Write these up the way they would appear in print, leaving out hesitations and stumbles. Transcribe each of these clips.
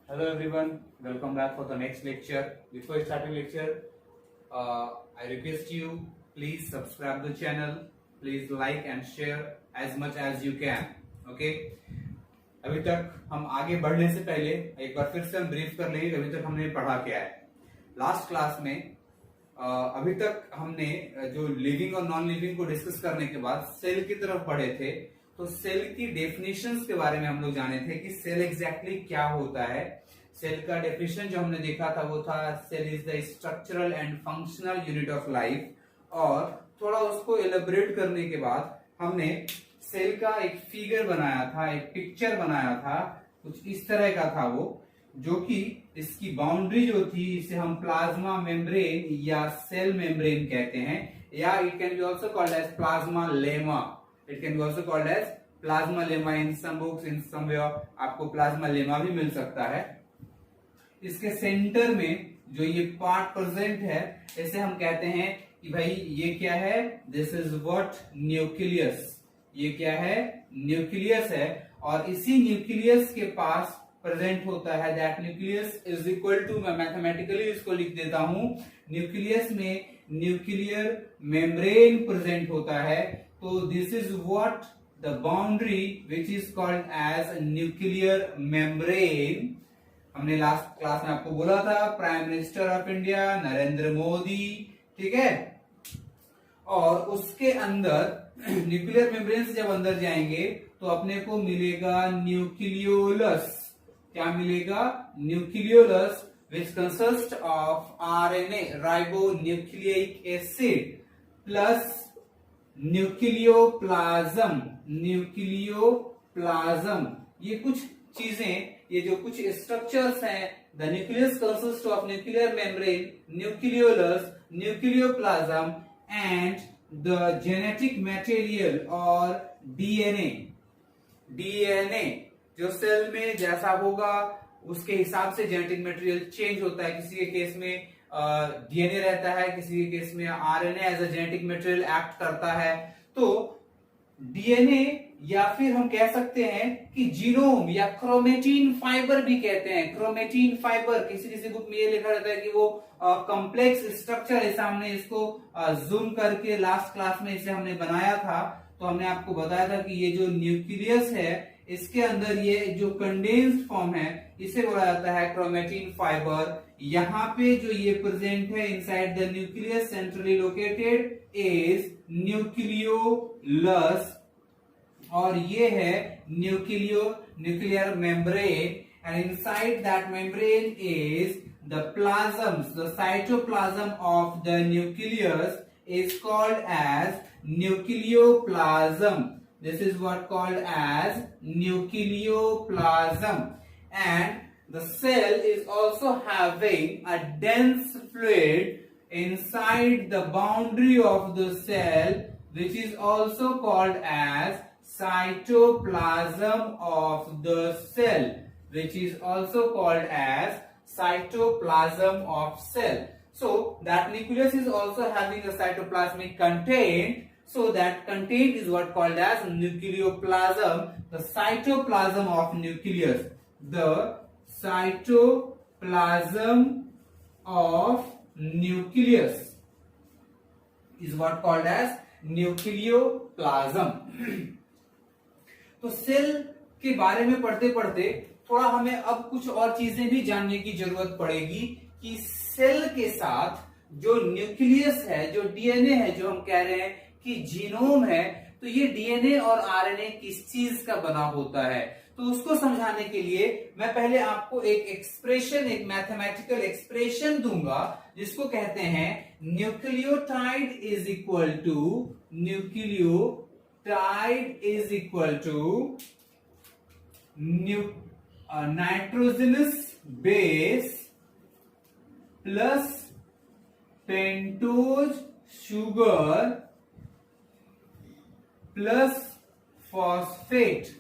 Hello everyone, welcome back for the next lecture. Before starting lecture, I request you please subscribe the channel, please like and share as much as you can. Okay? अभी तक हम आगे बढ़ने से पहले एक बार फिर से हम ब्रीफ कर लेंगे अभी तक हमने पढ़ा क्या है। लास्ट क्लास में अभी तक हमने जो लिविंग और नॉन लिविंग को डिस्कस करने के बाद सेल की तरफ बढ़े थे। तो सेल की डेफिनेशंस के बारे में हम लोग जाने थे कि सेल एग्जैक्टली क्या होता है। सेल का डेफिनेशन जो हमने देखा था वो था cell is the structural and functional unit of life. और थोड़ा उसको एलेबोरेट करने के बाद हमने सेल का एक फिगर बनाया था, एक पिक्चर बनाया था, कुछ इस तरह का था वो, जो कि इसकी बाउंड्री जो थी इसे हम प्लाज्मा मेम्ब्रेन या सेल मेम्ब्रेन कहते हैं, या it can be also called as plasmalemma. It can be also called as plasmalemma. In some books, in somewhere आपको प्लाज्मा लेमा भी मिल सकता है। इसके सेंटर में जो ये पार्ट प्रेजेंट है इसे हम कहते हैं कि भाई ये क्या है, दिस इज व्हाट न्यूक्लियस। ये क्या है, न्यूक्लियस है। और इसी न्यूक्लियस के पास प्रेजेंट होता है, that nucleus is equal to, मैं मैथमेटिकली इसको लिख देता हूं, न्यूक्लियस में न्यूक्लियर मेम्ब्रेन प्रेजेंट होता है। तो this is what the boundary which is called as nuclear membrane. हमने लास्ट क्लास में आपको बोला था prime minister of India Narendra Modi, ठीक है। और उसके अंदर न्यूक्लियर मेम्ब्रेन से जब अंदर जाएंगे तो अपने को मिलेगा न्यूक्लियोलस। क्या मिलेगा, nucleolus, which consist of RNA ribo nucleic acid plus nucleoplasm. Nucleoplasm ये कुछ चीजें, ये जो कुछ स्ट्रक्चर्स हैं, the nucleus consist of nuclear membrane, nucleolus, nucleoplasm and the genetic material और डीएनए। डीएनए जो सेल में जैसा होगा उसके हिसाब से जेनेटिक मटेरियल चेंज होता है। किसी के केस में डीएनए रहता है, किसी के केस में RNA as a genetic material act करता है। तो डीएनए या फिर हम कह सकते हैं कि जीनोम या क्रोमेटिन फाइबर भी कहते हैं। क्रोमेटिन फाइबर, किसी किसी बुक में ये लिखा रहता है कि वो कॉम्प्लेक्स स्ट्रक्चर है। हमने इसको जूम करके लास्ट क्लास में इसे हमने बनाया था, तो हमने आपको बताया था कि ये जो न्यूक्लियस है इसके अंदर ये जो कंडेंस्ड फॉर्म है इसे बोला जाता है क्रोमेटिन फाइबर। यहाँ पे जो ये प्रेजेंट है inside the nucleus centrally located is nucleolus, और ये है nuclear membrane, and inside that membrane is the plasms, the cytoplasm of the nucleus is called as nucleoplasm. This is what called as nucleoplasm. And the cell is also having a dense fluid inside the boundary of the cell, which is also called as cytoplasm of the cell, which is also called as cytoplasm of cell. So that nucleus is also having a cytoplasmic content. So that content is what called as nucleoplasm, the cytoplasm of nucleus. The cytoplasm of nucleus is what called as nucleoplasm. तो cell के बारे में पढ़ते पढ़ते थोड़ा हमें अब कुछ और चीजें भी जानने की जरूरत पड़ेगी कि सेल के साथ जो न्यूक्लियस है, जो डीएनए है, जो हम कह रहे हैं कि जीनोम है, तो ये डीएनए और आरएनए किस चीज का बना होता है। तो उसको समझाने के लिए मैं पहले आपको एक एक्सप्रेशन, एक मैथमेटिकल एक्सप्रेशन दूंगा जिसको कहते हैं nucleotide is equal to nitrogenous base plus pentose sugar plus phosphate.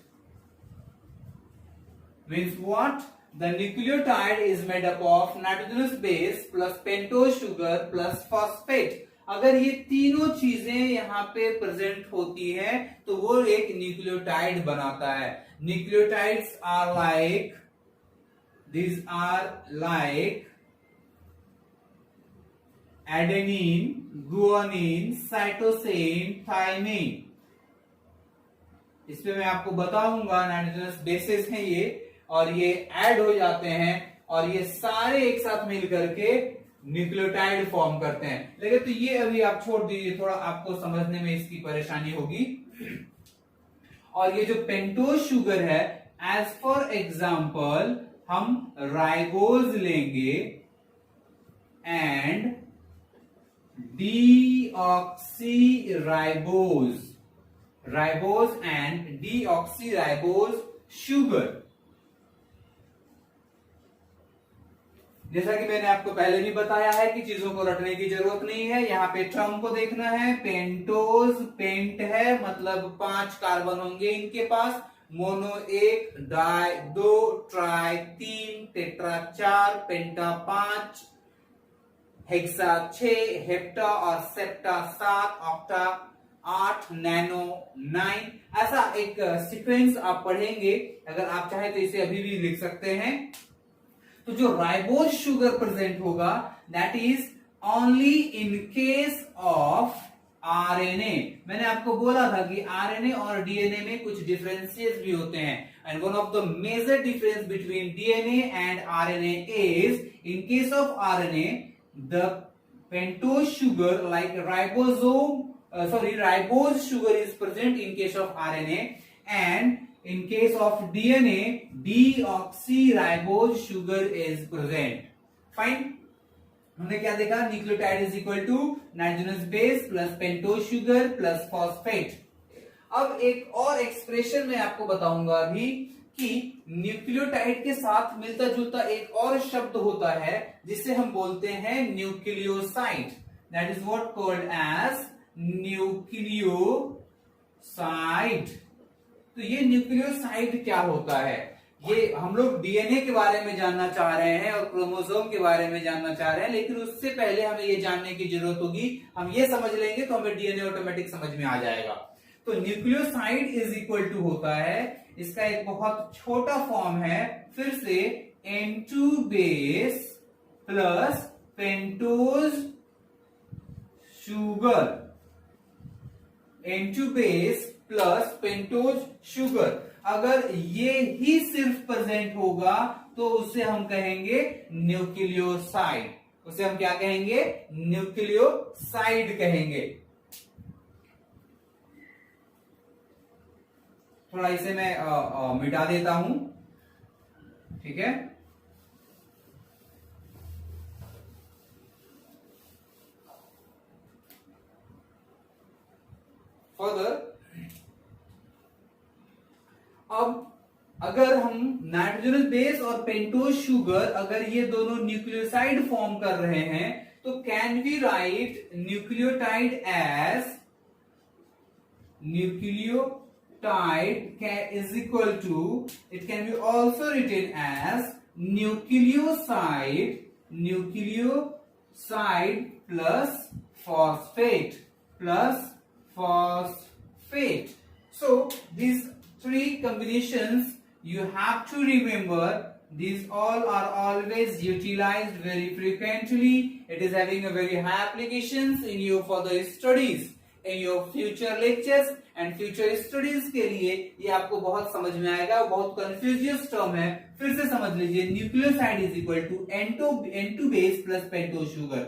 Means what? The nucleotide is made up of nitrogenous base plus pentose sugar plus phosphate. अगर ये तीनों चीजें यहाँ पे प्रेजेंट होती हैं तो वो एक न्यूक्लियोटाइड बनाता है। Nucleotides are like these are like adenine, guanine, cytosine, thymine. इस पे मैं आपको बताऊंगा नाइट्रोजनस बेसेस हैं ये, और ये ऐड हो जाते हैं और ये सारे एक साथ मिल करके न्यूक्लियोटाइड फॉर्म करते हैं। लेकिन तो ये अभी आप छोड़ दीजिए, थोड़ा आपको समझने में इसकी परेशानी होगी। और ये जो पेंटोज शुगर है, एज फॉर एग्जाम्पल हम राइबोज लेंगे and deoxyribose, ribose and deoxyribose sugar. जैसा कि मैंने आपको पहले भी बताया है कि चीजों को रटने की जरूरत नहीं है, यहाँ पे टर्म को देखना है। पेंटोज, पेंट है मतलब 5 कार्बन होंगे इनके पास, मोनो 1, डाई 2, ट्राई 3, टेट्रा 4, पेंटा 5, हेक्सा 6, हेप्टा और सेप्टा 7, ऑक्टा 8, नैनो 9। ऐसा एक सीक्वेंस आप पढ़ेंगे, अगर आप चाहे तो इसे अभी भी लिख सकते हैं। तो जो राइबोज शुगर प्रेजेंट होगा that is only in case of RNA. मैंने आपको बोला था कि आरएनए और डीएनए में कुछ डिफरेंसेस भी होते हैं, and one of the major difference between DNA and RNA is in case of RNA the pentose sugar like ribose sugar is present in case of RNA, and in case of DNA deoxyribose sugar is present. Fine. हमने क्या देखा? Nucleotide is equal to nitrogenous base plus pentose sugar plus phosphate. अब एक और expression मैं आपको बताऊंगा अभी कि न्यूक्लियोटाइड के साथ मिलता जुलता एक और शब्द होता है जिसे हम बोलते हैं nucleoside. That is what called as nucleoside. तो ये न्यूक्लियोसाइड क्या होता है? ये हम लोग डीएनए के बारे में जानना चाह रहे हैं और क्रोमोसोम के बारे में जानना चाह रहे हैं, लेकिन उससे पहले हमें ये जानने की जरूरत होगी। हम ये समझ लेंगे तो हमें डीएनए ऑटोमेटिक समझ में आ जाएगा। तो न्यूक्लियोसाइड इज इक्वल टू होता है, इसका एक बहुत छोटा फॉर्म है, फिर से N2 base plus pentose sugar, N2 base plus pentose sugar. अगर ये ही सिर्फ प्रेजेंट होगा तो उसे हम कहेंगे न्यूक्लियोसाइड। उसे हम क्या कहेंगे? न्यूक्लियोसाइड कहेंगे। थोड़ा इसे मैं मिटा देता हूं, ठीक है। फर्दर, अब अगर हम नाइट्रोजनस बेस और पेंटोज शुगर, अगर ये दोनों न्यूक्लियोसाइड फॉर्म कर रहे हैं, तो can we write nucleotide as nucleotide is equal to, it can be also written as nucleoside plus phosphate. So these three combinations you have to remember. These all are always utilized very frequently. It is having a very high applications in your further studies, in your future lectures and future studies के लिए ये आपको बहुत समझ में आएगा। बहुत कंफ्यूजियस term है, फिर से समझ लीजिए। Nucleoside is equal to N2 base plus pentose sugar.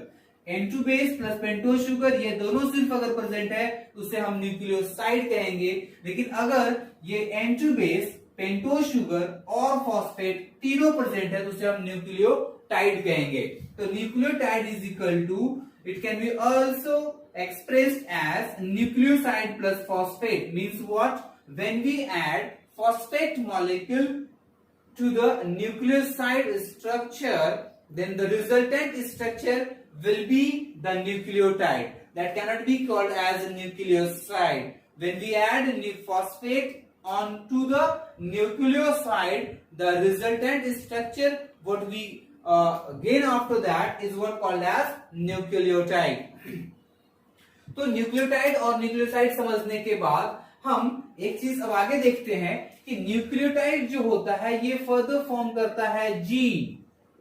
N2 base plus pentose sugar, ये दोनों सिर्फ अगर प्रेजेंट है तो उसे हम न्यूक्लियोसाइड कहेंगे। लेकिन अगर ये N2 बेस, पेंटोज शुगर और फॉस्फेट तीनों प्रेजेंट है तो उसे हम न्यूक्लियोटाइड कहेंगे। तो nucleotide is equal to, it can be also expressed as nucleoside plus phosphate. Means what? When we add phosphate molecule to the nucleoside structure, then the resultant structure will be the nucleotide. That cannot be called as a nucleoside. When we add phosphate onto the nucleoside, the resultant structure what we gain after that is what called as nucleotide. तो nucleotide और nucleoside समझने के बाद हम एक चीज अब आगे देखते हैं कि न्यूक्लियोटाइड जो होता है ये फर्दर फॉर्म करता है gene.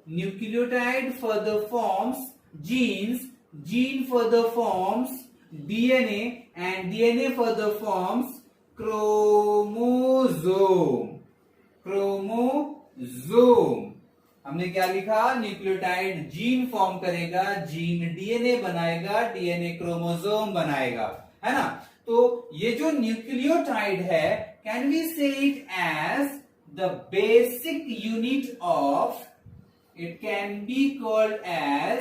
Nucleotide further forms genes, gene further forms DNA and DNA further forms chromosome. Chromosome हमने क्या लिखा? न्यूक्लियोटाइड जीन फॉर्म करेगा, जीन डीएनए बनाएगा, डीएनए क्रोमोसोम बनाएगा, है ना. तो ये जो न्यूक्लियोटाइड है, can we say it as the basic unit of, it can be called as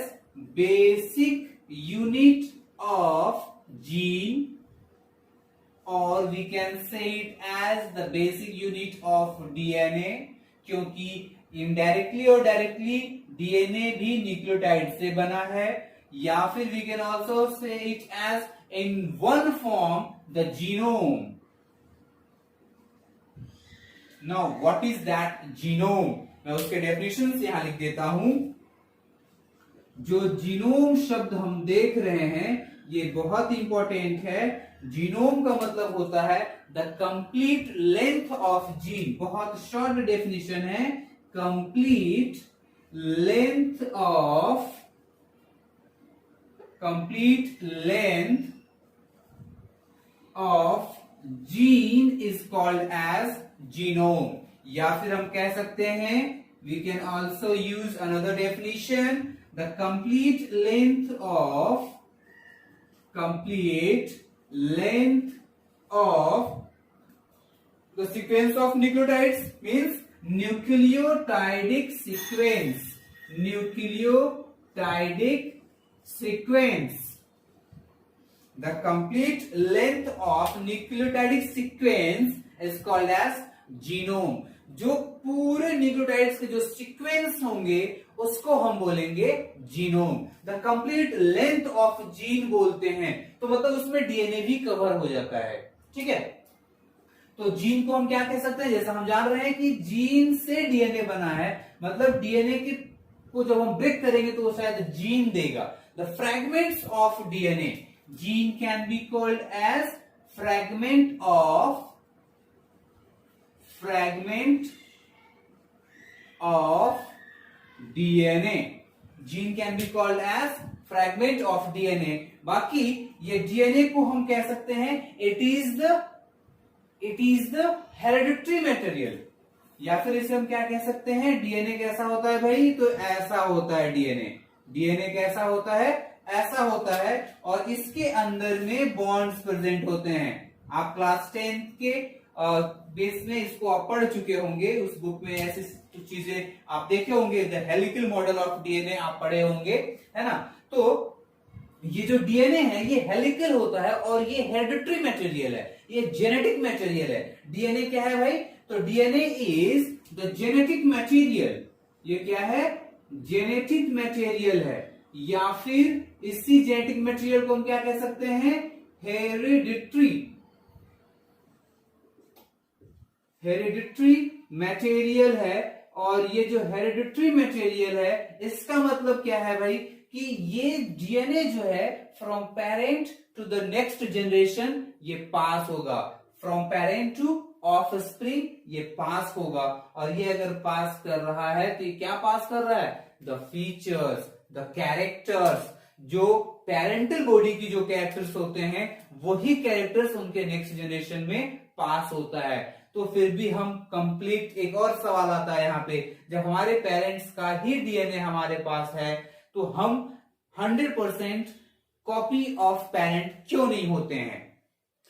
basic unit of gene, और we can say it as the basic unit of DNA, क्योंकि indirectly और डायरेक्टली डीएनए भी nucleotide से बना है. या फिर we can also say it as in one form the genome. Now what is that genome? मैं उसके डेफिनेशन यहां लिख देता हूं. जो जीनोम शब्द हम देख रहे हैं ये बहुत इंपॉर्टेंट है. जीनोम का मतलब होता है the complete length of gene. बहुत शॉर्ट डेफिनेशन है. Complete length of gene is called as genome. या फिर हम कह सकते हैं, we can also use another definition, the complete length of the sequence of nucleotides means nucleotidic sequence. The complete length of nucleotidic sequence is called as genome. जो पूरे nucleotides के जो सीक्वेंस होंगे उसको हम बोलेंगे genome. The complete length of gene बोलते हैं, तो मतलब उसमें डीएनए भी कवर हो जाता है. ठीक है, तो जीन को हम क्या कह सकते हैं? जैसा हम जान रहे हैं कि जीन से डीएनए बना है, मतलब डीएनए को जब हम ब्रेक करेंगे तो वो शायद जीन देगा. The fragments of DNA, gene can be called as fragment of DNA. Gene can be called as fragment of DNA. बाकी ये डीएनए को हम कह सकते हैं it is the hereditary material. या फिर इसे हम क्या कह सकते हैं? डीएनए कैसा होता है भाई? तो ऐसा होता है डीएनए कैसा होता है? ऐसा होता है. और इसके अंदर में बॉन्ड्स प्रेजेंट होते हैं. आप क्लास 10 के बेस में इसको आप पढ़ चुके होंगे. उस बुक में ऐसी कुछ चीजें आप देखे होंगे. The helical model of DNA आप पढ़े होंगे, है ना. तो ये जो डीएनए है ये हेलिकल होता है और ये हेरिडिटरी मटेरियल है, ये जेनेटिक मटेरियल है. डीएनए क्या है भाई? तो DNA is the genetic material. ये क्या है? जेनेटिक मटेरियल है. या फिर इसी जेनेटिक मटेरियल को हम क्या कह सकते हैं? हेरिडिटरी मटेरियल है. और ये जो हेरिडिटरी मटेरियल है इसका मतलब क्या है भाई? कि ये डीएनए जो है from parent to the next generation ये पास होगा. फ्रॉम पेरेंट टू ऑफस्प्रिंग ये पास होगा. और ये अगर पास कर रहा है तो ये क्या पास कर रहा है? The features, the characters. जो पेरेंटल बॉडी की जो कैरेक्टर्स होते हैं वही कैरेक्टर्स उनके नेक्स्ट जनरेशन में पास होता है. तो फिर भी हम कंप्लीट, एक और सवाल आता है यहाँ पे, जब हमारे पेरेंट्स का ही डीएनए हमारे पास है तो हम 100% कॉपी ऑफ पेरेंट क्यों नहीं होते हैं?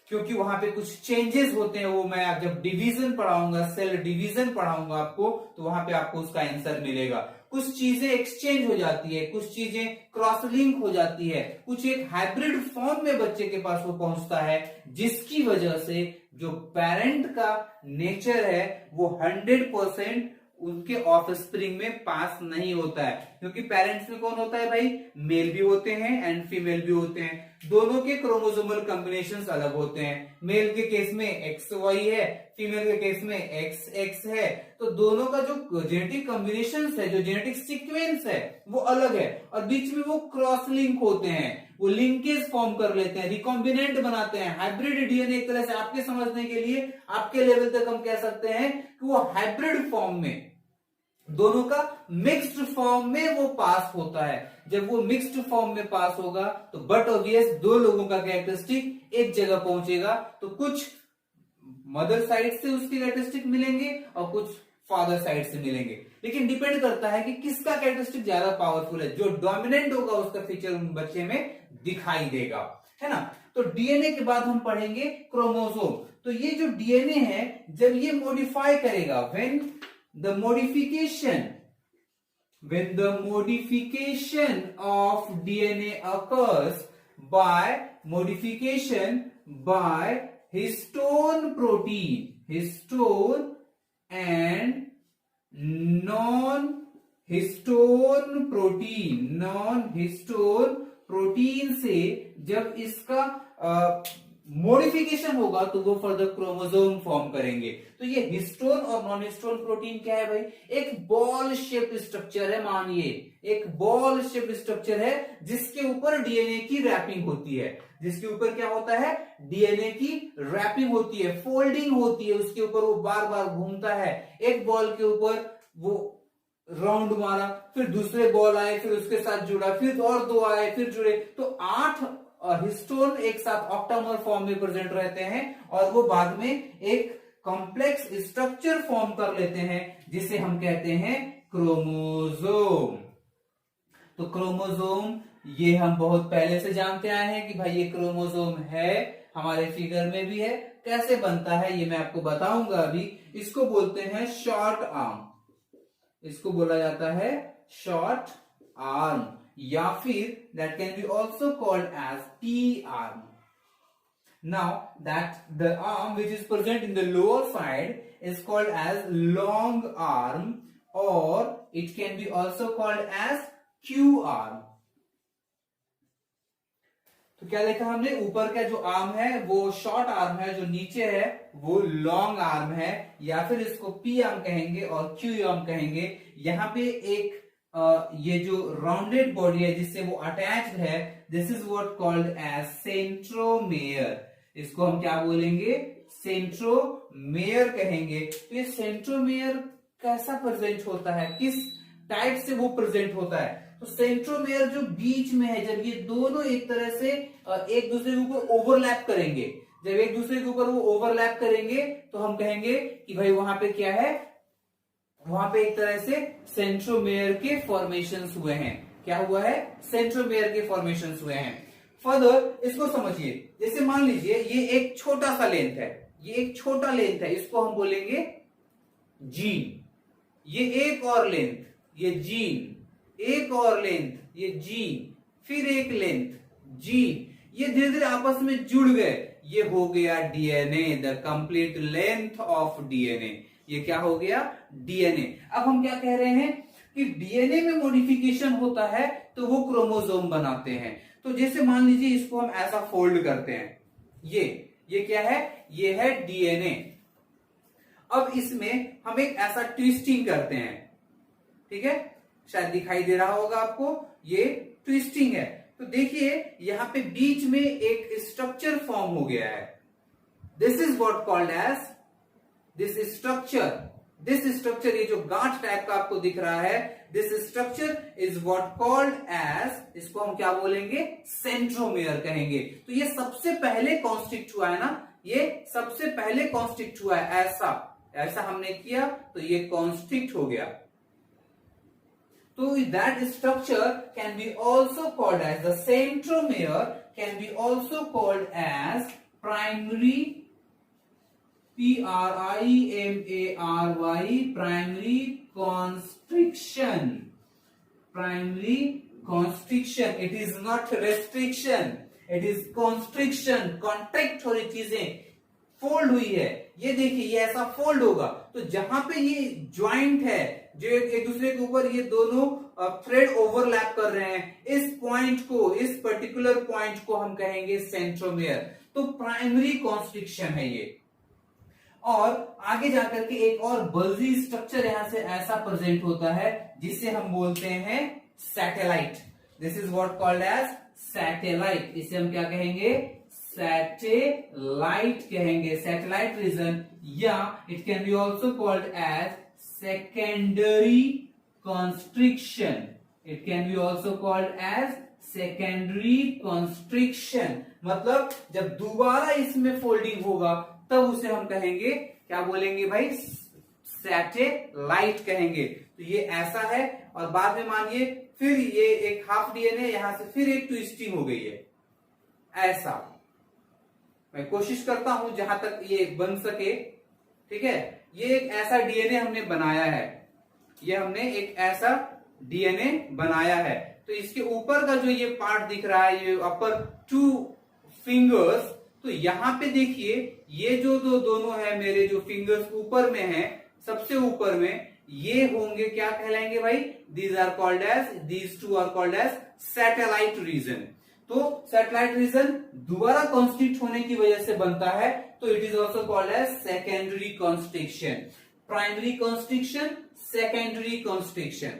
क्योंकि वहां पे कुछ चेंजेस होते हैं. वो मैं जब डिवीजन पढ़ाऊंगा, सेल डिवीजन पढ़ाऊंगा आपको, तो वहां पे आपको उसका आंसर मिलेगा. कुछ चीजें एक्सचेंज हो जाती है, कुछ चीजें क्रॉस लिंक हो जाती है, कुछ एक हाइब्रिड फॉर्म में बच्चे के पास वो पहुंचता है, जिसकी वजह से जो पेरेंट का नेचर है वो 100% उनके ऑफस्प्रिंग में पास नहीं होता है. क्योंकि पेरेंट्स में कौन होता है भाई? मेल भी होते हैं एंड फीमेल भी होते हैं. दोनों के क्रोमोसोमल कॉम्बिनेशंस अलग होते हैं. मेल के केस में XY है, फीमेल के केस में XX है. तो दोनों का जो जेनेटिक कॉम्बिनेशंस है, जो जेनेटिक सीक्वेंस है वो अलग है और बीच में वो क्रॉस लिंक होते हैं. वो लिंकेज फॉर्म कर लेते हैं, रिकॉम्बिनेंट बनाते हैं। हाइब्रिड डीएनए एक तरह से आपके समझने के लिए, आपके लेवल तक हम कह सकते हैं कि वो हाइब्रिड फॉर्म में, दोनों का मिक्स्ड फॉर्म में वो पास होता है। जब वो मिक्स्ड फॉर्म में पास होगा तो बट ऑब्वियस दो लोगों का कैरेक्टरिस्टिक एक जगह पहुंचेगा, तो कुछ मदर साइड से उसके कैरेक्टरिस्टिक मिलेंगे और कुछ फादर साइड से मिलेंगे। लेकिन डिपेंड करता है कि किसका कैरेक्टरिस्टिक ज्यादा पावरफुल है, जो डोमिनेंट होगा उसका फीचर उन बच्चे में दिखाई देगा, है ना। तो डीएनए के बाद हम पढ़ेंगे क्रोमोसोम। तो ये जो डीएनए है, जब ये मॉडिफाई करेगा, when the modification of DNA occurs by modification by histone and non-histone protein से जब इसका मॉडिफिकेशन होगा तो वो फर्दर क्रोमोसोम फॉर्म करेंगे। तो ये हिस्टोन और नॉन हिस्टोन प्रोटीन क्या है भाई, एक बॉल शेप स्ट्रक्चर है, मानिए एक बॉल शेप स्ट्रक्चर है जिसके ऊपर डीएनए की रैपिंग होती है। जिसके ऊपर क्या होता है, डीएनए की रैपिंग होती है, फोल्डिंग होती है, उसके ऊपर वो बार बार घूमता है। एक बॉल के ऊपर वो राउंड मारा, फिर दूसरे बॉल आए, फिर उसके साथ जुड़ा, फिर और दो आए, फिर जुड़े, तो 8 हिस्टोन एक साथ ऑक्टामर फॉर्म में प्रेजेंट रहते हैं और वो बाद में एक कॉम्प्लेक्स स्ट्रक्चर फॉर्म कर लेते हैं जिसे हम कहते हैं क्रोमोसोम। तो क्रोमोसोम ये हम बहुत पहले से जानते आए हैं कि भाई ये क्रोमोसोम है, हमारे फिगर में भी है। कैसे बनता है ये मैं आपको बताऊंगा अभी। इसको बोलते हैं शॉर्ट आर्म, इसको बोला जाता है शॉर्ट आर्म, या फिर that can be also called as T-arm. Now that the arm which is present in the lower side is called as long arm, or it can be also called as Q-arm. तो क्या देखा हमने, ऊपर का जो arm है वो short arm है, जो नीचे है वो लॉन्ग आर्म है, या फिर इसको पी आर्म कहेंगे और क्यू आर्म कहेंगे। यहाँ पे एक ये जो राउंडेड बॉडी है जिससे वो अटैच्ड है, this is what called as centromere. इसको हम क्या बोलेंगे, सेंट्रोमेयर कहेंगे। तो ये सेंट्रोमेयर कैसा प्रेजेंट होता है, किस टाइप से वो प्रेजेंट होता है। तो सेंट्रोमेयर जो बीच में है, जब ये दोनों एक तरह से एक दूसरे के ऊपर ओवरलैप करेंगे, जब एक दूसरे के ऊपर वो ओवरलैप करेंगे तो हम कहेंगे कि भाई वहां पे क्या है, वहां पे एक तरह से सेंट्रोमेयर के फॉर्मेशंस हुए हैं। क्या हुआ है, सेंट्रोमेयर के फॉर्मेशंस हुए हैं। फर्दर इसको समझिए, जैसे मान लीजिए ये एक छोटा सा लेंथ है, ये एक छोटा लेंथ है, इसको हम बोलेंगे जीन। ये एक और लेंथ, ये जीन, एक और लेंथ, ये जीन, फिर एक लेंथ, जीन, ये धीरे धीरे आपस में जुड़ गए, ये हो गया DNA, the complete length of DNA. ये क्या हो गया, डीएनए। अब हम क्या कह रहे हैं कि डीएनए में मॉडिफिकेशन होता है तो वो क्रोमोसोम बनाते हैं। तो जैसे मान लीजिए इसको हम ऐसा फोल्ड करते हैं, ये क्या है, ये है डीएनए। अब इसमें हम एक ऐसा ट्विस्टिंग करते हैं, ठीक है, शायद दिखाई दे रहा होगा आपको, ये ट्विस्टिंग है। तो देखिए यहां पे बीच में एक स्ट्रक्चर फॉर्म हो गया है, this is what called as this structure, ये जो गांठ टाइप का आपको दिख रहा है, this structure is what called as, इसको हम क्या बोलेंगे, सेंट्रोमेयर कहेंगे। तो ये सबसे पहले कॉन्स्ट्रिक्ट हुआ है ना, ये सबसे पहले कॉन्स्ट्रिक्ट हुआ है, ऐसा हमने किया तो ये कॉन्स्ट्रिक्ट हो गया। तो that structure can be also called as, the centromere can be also called as primary, primary, primary constriction. Primary constriction, it is not restriction, it is constriction, contract हो रही चीजें, फोल्ड हुई है। ये देखिए ये ऐसा फोल्ड होगा, तो जहां पे ये ज्वाइंट है, जो एक दूसरे के ऊपर ये दोनों थ्रेड ओवरलैप कर रहे हैं, इस पॉइंट को, इस पर्टिकुलर पॉइंट को हम कहेंगे सेंट्रोमेयर। तो प्राइमरी कॉन्स्ट्रिक्शन है ये। और आगे जाकर के एक और बल्जी स्ट्रक्चर यहां से ऐसा प्रेजेंट होता है जिसे हम बोलते हैं satellite. This is what called as satellite, इसे हम क्या कहेंगे, सैटेलाइट कहेंगे, सैटेलाइट रीजन, या it can be also called as secondary constriction, it can be also called as secondary constriction, मतलब जब दोबारा इसमें फोल्डिंग होगा तब उसे हम कहेंगे, क्या बोलेंगे भाई, सैटेलाइट कहेंगे। तो ये ऐसा है, और बाद में मानिए फिर ये एक हाफ डीएनए, यहां से फिर एक ट्विस्टिंग हो गई है, ऐसा मैं कोशिश करता हूं जहां तक ये बन सके, ठीक है। ये एक ऐसा डीएनए हमने बनाया है, ये हमने एक ऐसा डीएनए बनाया है, तो इसके ऊपर का जो ये पार्ट दिख रहा है, ये अपर 2 फिंगर्स, तो यहां पे देखिए ये जो दोनों है मेरे जो फिंगर्स ऊपर में है, सबसे ऊपर में, ये होंगे क्या कहलाएंगे भाई, these two are called as satellite region. तो सैटेलाइट रीजन दोबारा कॉन्स्टिट्यूट होने की वजह से बनता है, तो it is also called as secondary constriction, primary constriction, secondary constriction.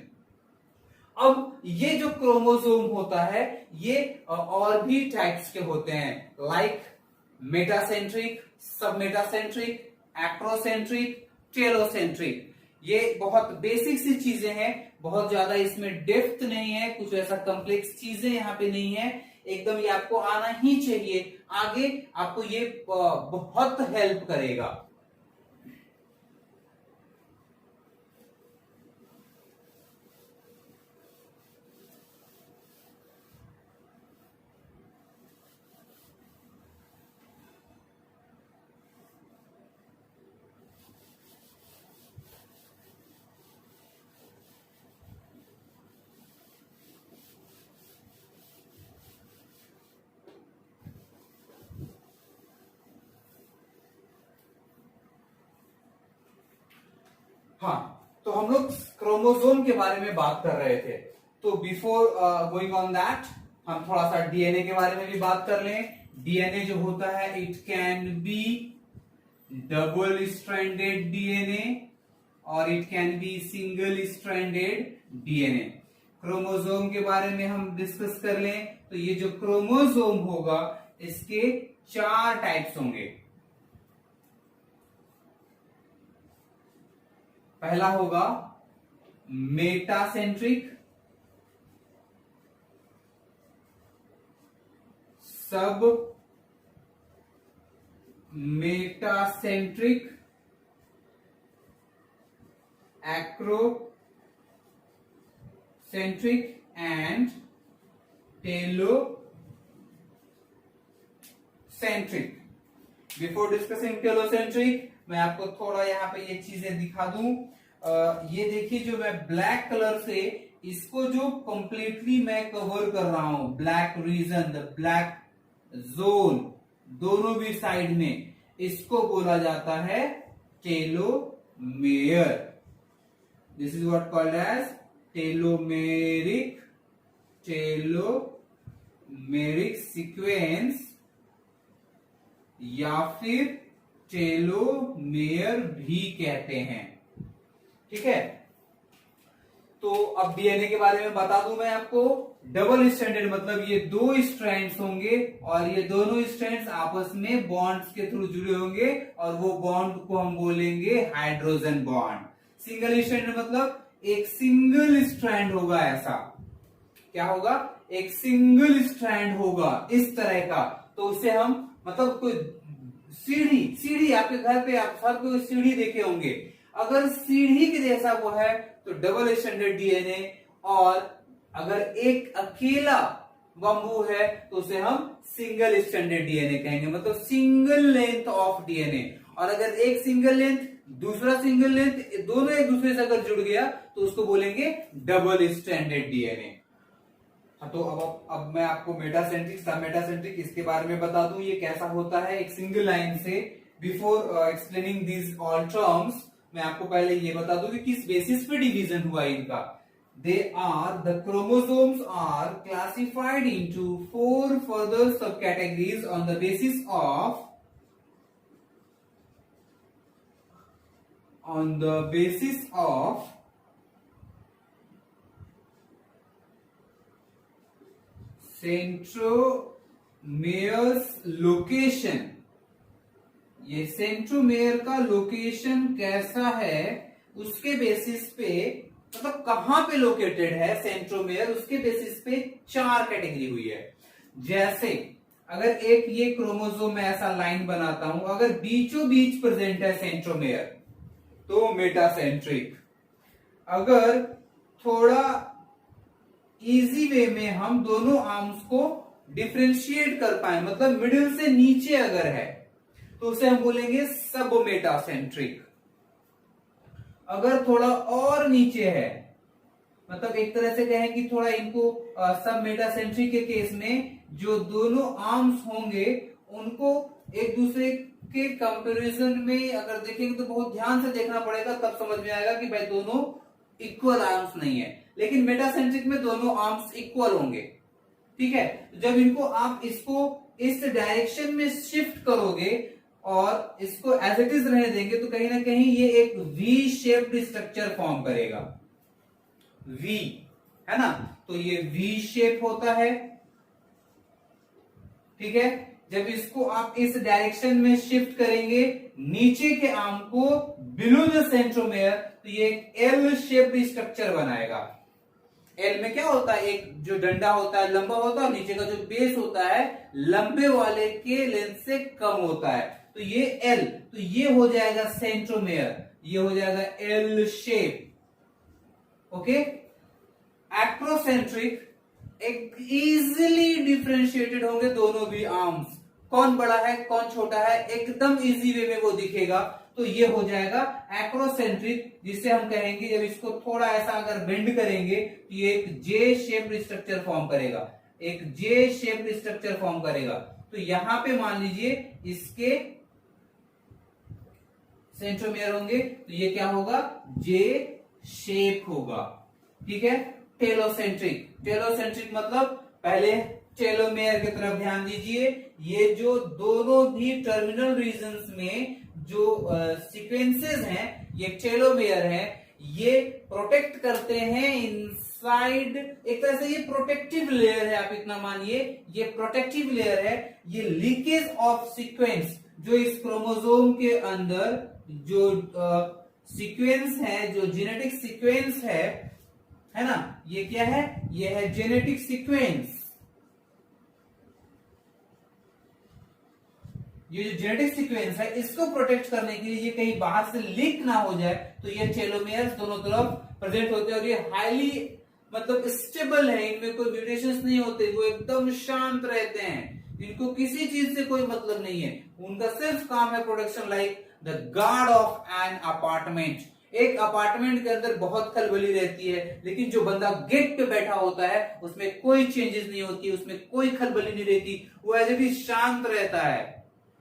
अब ये जो क्रोमोसोम होता है, ये और भी टाइप्स के होते हैं, like metacentric, submetacentric, acrocentric, telocentric. ये बहुत बेसिक सी चीजें हैं, बहुत ज्यादा इसमें डेप्थ नहीं है, कुछ ऐसा कॉम्प्लेक्स चीजें यहाँ पे नहीं है, एकदम ये आपको आना ही चाहिए, आगे आपको ये बहुत हेल्प करेगा। हाँ, तो हम लोग क्रोमोसोम के बारे में बात कर रहे थे, तो बिफोर गोइंग ऑन दैट हम थोड़ा सा डीएनए के बारे में भी बात कर लें। डीएनए जो होता है, it can be double stranded DNA और it can be single stranded DNA. Chromosome के बारे में हम डिस्कस कर लें, तो ये जो क्रोमोसोम होगा इसके 4 टाइप्स होंगे। पहला होगा मेटासेंट्रिक, सब metacentric, acrocentric and telocentric. Before discussing telocentric, मैं आपको थोड़ा यहाँ पे ये चीजें दिखा दूं। ये देखिए, जो मैं ब्लैक कलर से इसको जो कंप्लीटली मैं कवर कर रहा हूं, black region, the black zone, दोनों भी साइड में, इसको बोला जाता है telomere. This is what called as telomeric sequence या फिर टेलोमेयर भी कहते हैं, ठीक है। तो अब डीएनए के बारे में बता दूं मैं आपको। डबल स्ट्रैंडेड मतलब ये 2 स्ट्रैंड्स होंगे और ये दोनों स्ट्रैंड्स आपस में बॉन्ड्स के थ्रू जुड़े होंगे और वो बॉन्ड को हम बोलेंगे हाइड्रोजन बॉन्ड। सिंगल स्ट्रैंडेड मतलब एक सिंगल स्ट्रैंड होगा, ऐसा क्या होगा, एक सिंगल स्ट्रैंड होगा इस तरह का। तो उसे हम, मतलब कोई सीढ़ी आपके घर पे आप हर कोई सीढ़ी देखे होंगे, अगर सीढ़ी के जैसा वो है तो डबल स्ट्रैंडेड डीएनए, और अगर एक अकेला बम्बू है तो उसे हम सिंगल स्ट्रैंडेड डीएनए कहेंगे, मतलब सिंगल लेंथ ऑफ डीएनए। और अगर एक सिंगल लेंथ दूसरा सिंगल लेंथ दोनों एक दूसरे से अगर जुड़ गया तो उसको बोलेंगे डबल स्ट्रैंडेड डीएनए। हाँ, तो अब मैं आपको मेटासेंट्रिक, सब मेटासेंट्रिक इसके बारे में बता दूं ये कैसा होता है एक सिंगल लाइन से। Before explaining this all terms, मैं आपको पहले ये बता दूं कि किस बेसिस पे डिवीजन हुआ इनका। The chromosomes are classified into 4 further sub categories on the basis of centromere's location, ये सेंट्रोमेयर का लोकेशन कैसा है उसके बेसिस पे, मतलब कहां पे लोकेटेड है सेंट्रोमेयर, उसके बेसिस पे 4 कैटेगरी हुई है। जैसे अगर एक ये क्रोमोसोम में ऐसा लाइन बनाता हूं, अगर बीचों बीच प्रेजेंट है सेंट्रोमेयर तो मेटासेंट्रिक। अगर थोड़ा इजी वे में हम दोनों आर्म्स को डिफरेंशिएट कर पाए, मतलब मिडिल से नीचे अगर है तो उसे हम बोलेंगे सब मेटासेंट्रिक। अगर थोड़ा और नीचे है, मतलब एक तरह से कहें कि थोड़ा इनको सब मेटासेंट्रिक के केस में जो दोनों आर्म्स होंगे उनको एक दूसरे के कंपैरिजन में अगर देखेंगे तो बहुत ध्यान से देखना पड़ेगा, तब समझ में आएगा कि भाई दोनों इक्वल आर्म्स नहीं है। लेकिन मेटासेंट्रिक में दोनों आर्म्स इक्वल होंगे, ठीक है। जब इनको आप इसको इस डायरेक्शन में शिफ्ट करोगे और इसको एज इट इज रहने देंगे तो कहीं ना कहीं ये एक वी शेप्ड स्ट्रक्चर फॉर्म करेगा। वी है ना, तो ये वी शेप होता है, ठीक है। जब इसको आप इस डायरेक्शन में शिफ्ट करेंगे नीचे के आर्म को बिलो द सेंट्रोमेयर, तो ये एक एल शेप्ड स्ट्रक्चर बनाएगा। एल में क्या होता है, एक जो डंडा होता है लंबा होता है, नीचे का जो बेस होता है लंबे वाले के लेंथ से कम होता है, तो ये एल, तो ये हो जाएगा सेंट्रोमेयर, ये हो जाएगा एल शेप। ओके। एक्रोसेंट्रिक, एक इजीली डिफरेंशिएटेड होंगे दोनों भी आर्म्स, कौन बड़ा है कौन छोटा है एकदम इजी वे में वो दिखेगा, तो ये हो जाएगा एक्रोसेंट्रिक, जिससे हम कहेंगे जब इसको थोड़ा ऐसा अगर बेंड करेंगे तो ये एक जे शेप्ड स्ट्रक्चर फॉर्म करेगा, एक जे शेप्ड स्ट्रक्चर फॉर्म करेगा। तो यहां पे मान लीजिए इसके सेंट्रोमेयर होंगे तो ये क्या होगा, जे शेप होगा, ठीक है। टेलोसेंट्रिक, टेलोसेंट्रिक मतलब पहले टेलोमेयर की तरफ ध्यान दीजिए, ये जो दोनों भी टर्मिनल रीजन्स में जो सीक्वेंसेस हैं ये टेलोमेयर हैं, ये प्रोटेक्ट करते हैं इनसाइड, एक तरह से ये प्रोटेक्टिव लेयर है, आप इतना मानिए ये प्रोटेक्टिव लेयर है। ये लीकेज ऑफ सीक्वेंस जो इस क्रोमोसोम के अंदर जो सीक्वेंस है, जो जेनेटिक सीक्वेंस है ना, ये क्या है, ये है जेनेटिक सीक्वेंस। ये जो जेनेटिक सीक्वेंस है इसको प्रोटेक्ट करने के लिए ये कहीं बाहर से लीक ना हो जाए, तो ये टेलोमेयर्स दोनों तरफ प्रेजेंट होते हैं और ये हाईली मतलब स्टेबल है, इनमें कोई म्यूटेशंस नहीं होते, वो एकदम शांत रहते हैं, इनको किसी चीज से कोई मतलब नहीं है, उनका सिर्फ काम है protection, like the guard of an apartment. एक अपार्टमेंट के अंदर बहुत खलबली रहती है, लेकिन जो बंदा गेट पे बैठा होता है उसमें कोई चेंजेस नहीं होती, उसमें कोई खलबली नहीं रहती, वो ऐसे भी शांत रहता है,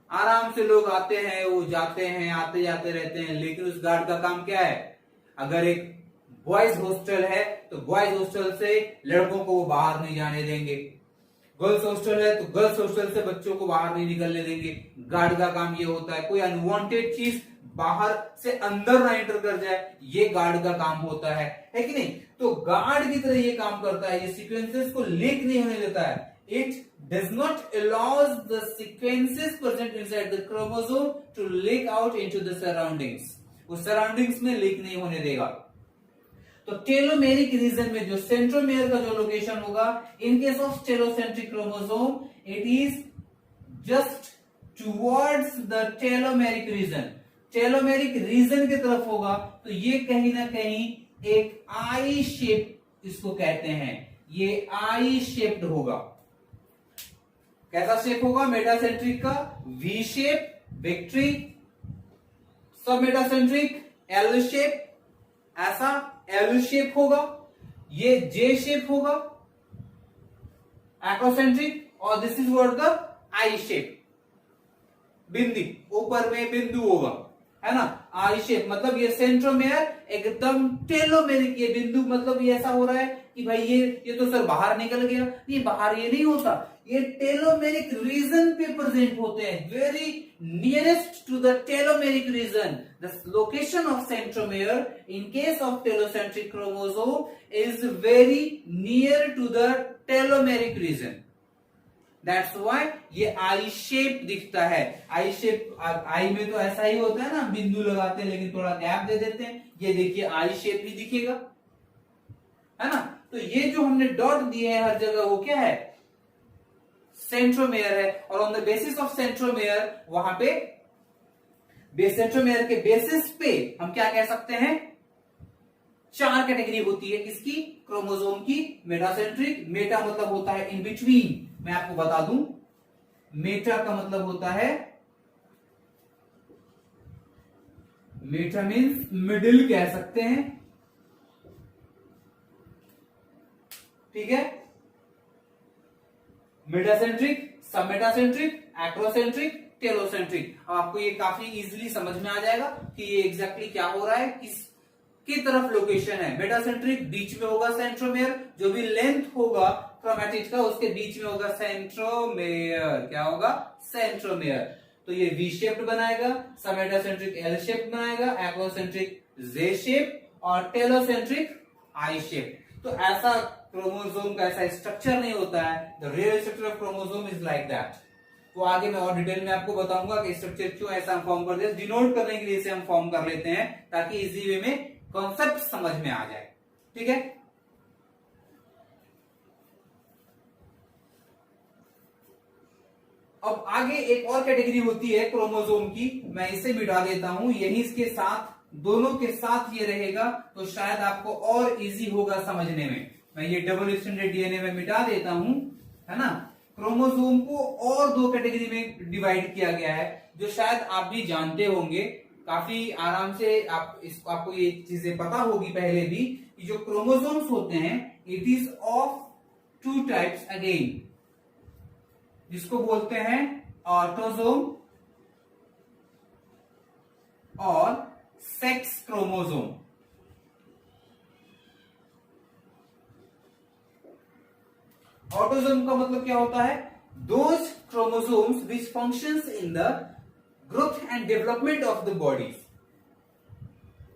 आराम से लोग आते हैं वो जाते हैं, आते जाते रहते हैं। लेकिन उस गार्ड का काम क्या है, अगर एक बॉयज हॉस्टल है तो बॉयज हॉस्टल से लड़कों को वो बाहर नहीं जाने देंगे, गर्ल्स हॉस्टल है तो गर्ल्स हॉस्टल से बच्चों को बाहर नहीं निकलने देंगे। गार्ड का काम ये होता है कोई अनवांटेड चीज बाहर से अंदर ना एंटर कर जाए, ये गार्ड का काम होता है कि नहीं। तो गार्ड की तरह ये काम करता है, ये सीक्वेंसेस को लीक नहीं होने देता है। It does not allows the sequences present inside the chromosome to leak out into the surroundings, उस सराउंडिंग्स में लीक नहीं होने देगा। तो टेलोमेरिक रीजन में जो सेंट्रोमेयर का जो लोकेशन होगा, in case of telocentric chromosome it is just towards the telomeric region, telomeric region की तरफ होगा, तो ये कहीं ना कहीं एक आई शेप इसको कहते हैं, ये आई शेप्ड होगा। कैसा शेप होगा मेटासेंट्रिक का, वी शेप, विक्ट्री, सब मेटासेंट्रिक एल शेप, ऐसा एल शेप होगा, ये जे शेप होगा एक्रोसेंट्रिक, और this is what the I shape, बिंदु ऊपर में बिंदु होगा, है ना, आई शेप। मतलब ये सेंट्रोमेयर एकदम टेलोमेरिक, ये बिंदु मतलब ये ऐसा हो रहा है कि भाई ये तो सर बाहर निकल गया, ये बाहर ये नहीं होता, ये टेलोमेरिक रीजन पे प्रेजेंट होते हैं, very nearest to the telomeric region. The location of centromere in case of telocentric chromosome is very near to the telomeric region. That's why ये आई शेप दिखता है। आई शेप, आई में तो ऐसा ही होता है ना, बिंदु लगाते हैं लेकिन थोड़ा गैप दे देते हैं। ये देखिए आई शेप ही दिखेगा, है ना। तो ये जो हमने डॉट दिए हैं हर जगह, वो क्या है, सेंट्रोमेयर है। और on the basis of centromere, वहां पे सेंट्रोमेयर के बेसिस पे हम क्या कह सकते हैं, 4 कैटेगरी होती है किसकी, क्रोमोसोम की। मेटासेंट्रिक, मेटा मतलब होता है इन बिटवीन, मैं आपको बता दूं, मेटा का मतलब होता है, मेटा मीन्स मिडिल कह सकते हैं, ठीक है। Metacentric, submetacentric, acrocentric, telocentric. अब आपको ये काफी इजीली समझ में आ जाएगा कि ये एग्जैक्टली क्या हो रहा है, किस तरफ लोकेशन है। मेटासेंट्रिक बीच में होगा सेंट्रोमेयर, जो भी लेंथ होगा क्रोमैटिड का उसके बीच में होगा सेंट्रोमेयर। क्या होगा, सेंट्रोमेयर। तो ये वी शेप्ड बनाएगा, सबमेटासेंट्रिक एल शेप बनाएगा, एक्रोसेंट्रिक जे शेप और टेलोसेंट्रिक आई शेप। तो ऐसा क्रोमोसोम का ऐसा स्ट्रक्चर नहीं होता है। The real structure of chromosome is like that. तो आगे मैं और डिटेल में आपको बताऊंगा कि स्ट्रक्चर क्यों ऐसा हम फॉर्म करते हैं। डिनोट करने के लिए इसे हम फॉर्म कर लेते हैं ताकि इजी वे में कॉन्सेप्ट समझ में आ जाए, ठीक है। अब आगे एक और कैटेगरी होती है क्रोमोसोम की, मैं इसे मिटा देता हूं, यही इसके साथ, दोनों के साथ ये रहेगा तो शायद आपको और इजी होगा समझने में। मैं ये डबल स्टैंडर्ड डीएनए में मिटा देता हूं, है ना। क्रोमोसोम को और 2 कैटेगरी में डिवाइड किया गया है, जो शायद आप भी जानते होंगे काफी आराम से। आपको ये चीजें पता होगी पहले भी कि जो क्रोमोसोम्स होते हैं, it is of 2 types again, जिसको बोलते हैं ऑटोसोम और सेक्स क्रोमोसोम। ऑटोसोम का मतलब क्या होता है, those chromosomes which functions in the growth and development of the body,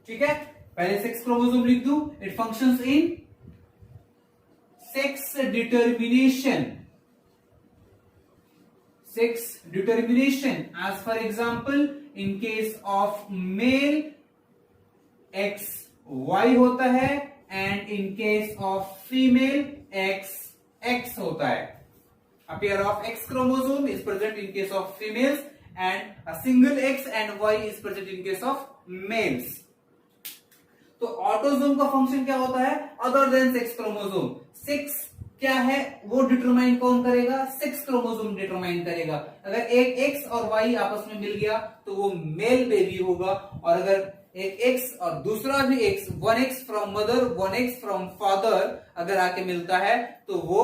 ठीक है। पहले सेक्स क्रोमोसोम लिख दूं, it functions in sex determination, sex determination. As for example, in case of male X Y होता है and in case of female X X होता है. A pair of X chromosome is present in case of females and a single X and Y is present in case of males. तो autosome का function क्या होता है other than sex chromosome? Sex क्या है वो डिटरमाइन कौन करेगा? सेक्स क्रोमोसोम डिटरमाइन करेगा. अगर एक एक्स और वाई आपस में मिल गया तो वो मेल बेबी होगा, और अगर एक एक्स और दूसरा भी x, one x from mother one x from father अगर आके मिलता है तो वो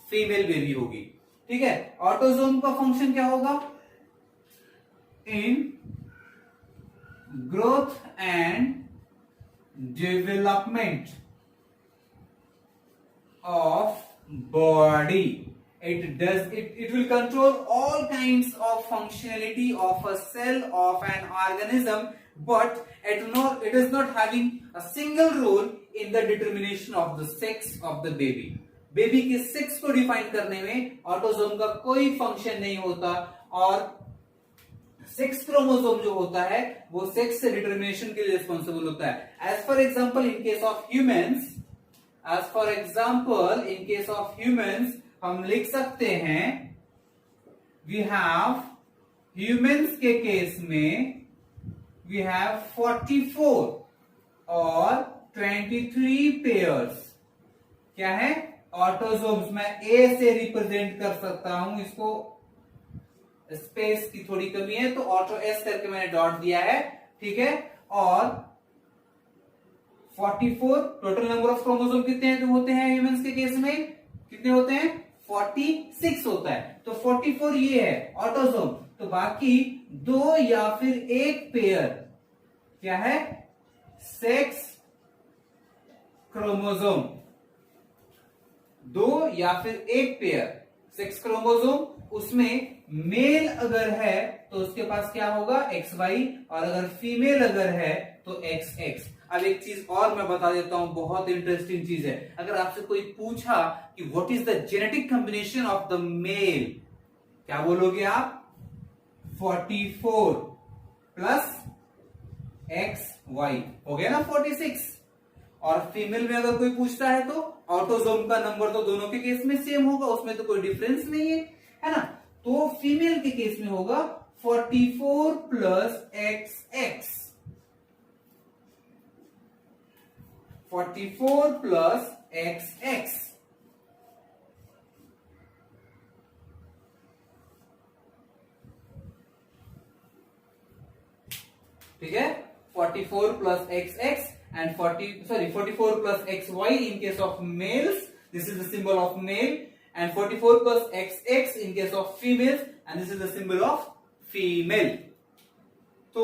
फीमेल बेबी होगी. ठीक है. ऑटोसोम का फंक्शन क्या होगा? In growth and development of body. It will control all kinds of functionality of a cell of an organism, but it is not having a single role in the determination of the sex of the baby. Baby के sex को define करने में autosome का कोई function नहीं होता, और sex chromosome जो होता है वो सेक्स से डिटरमिनेशन के लिए रिस्पॉन्सिबल होता है. As for example in case of humans, हम लिख सकते हैं वी हैव ह्यूमंस के केस में वी हैव 44 और 23 पेयर्स. क्या है? ऑटोसोम्स. मैं ए से रिप्रेजेंट कर सकता हूं इसको, स्पेस की थोड़ी कमी है तो ऑटो एस करके मैंने डॉट दिया है. ठीक है. और 44 टोटल नंबर ऑफ क्रोमोसोम कितने हैं जो होते हैं ह्यूमंस के केस में? कितने होते हैं? 46 होता है. तो 44 ये है ऑटोसोम. तो बाकी 2 या फिर 1 पेयर क्या है? Sex chromosome. 2 या फिर 1 पेयर सेक्स क्रोमोसोम उसमें मेल अगर है तो उसके पास क्या होगा XY, और अगर फीमेल अगर है तो XX। अब एक चीज और मैं बता देता हूं, बहुत इंटरेस्टिंग चीज है। अगर आपसे कोई पूछा कि what is the genetic combination of the male, क्या बोलोगे आप? 44 प्लस XY हो गया ना 46। और फीमेल में अगर कोई पूछता है तो ऑटोसोम का नंबर तो दोनों के केस में सेम होगा, उसमें तो कोई डिफरेंस नहीं है ना। तो फीमेल के केस में होगा 44 प्लस XX, 44 प्लस XX। ठीक है, 44 plus XX and 44 plus XY in case of males, this is the symbol of male, and 44 plus XX in case of females, and this is the symbol of female। तो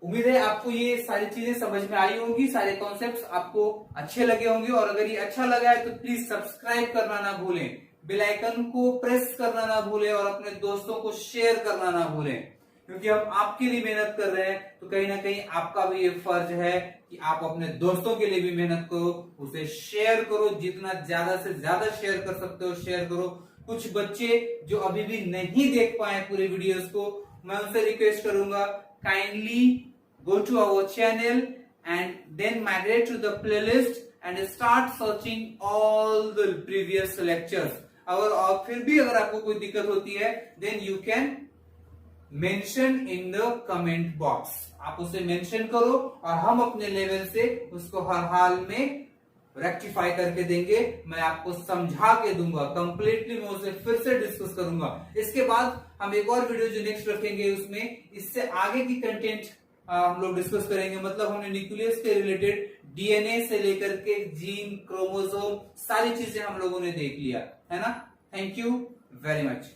उम्मीद है आपको ये सारी चीजें समझ में आई होंगी, सारे कॉन्सेप्ट्स आपको अच्छे लगे होंगे। और अगर ये अच्छा लगा है तो प्लीज सब्सक्राइब करना ना भूलें, बेल आइकन को प्रेस करना ना भूलें, और अपने दोस्तों को शेयर करना ना भूलें, क्योंकि हम आपके लिए मेहनत कर रहे हैं। तो कहीं ना कहीं आपका भी ये फर्ज है कि आप अपने दोस्तों के लिए भी मेहनत करो, उसे शेयर करो, जितना ज्यादा से ज्यादा शेयर कर सकते हो शेयर करो। कुछ बच्चे जो अभी भी नहीं देख पाए पूरे वीडियोस को, मैं उनसे रिक्वेस्ट करूंगा, kindly go to our channel and then migrate to the playlist and start searching all the previous lectures। और फिर भी अगर आपको कोई दिक्कत होती है then you can mention in the comment box, आप उसे मेंशन करो और हम अपने लेवल से उसको हर हाल में रेक्टिफाई करके देंगे। मैं आपको समझा के दूंगा कंप्लीटली, मैं उसे फिर से डिस्कस करूंगा। इसके बाद हम एक और वीडियो जो नेक्स्ट रखेंगे उसमें इससे आगे की कंटेंट हम लोग डिस्कस करेंगे। मतलब हमने न्यूक्लियस के रिलेटेड डीएनए से लेकर के जीन, क्रोमोसोम, सारी चीजें हम लोगों ने देख लिया है ना। Thank you very much.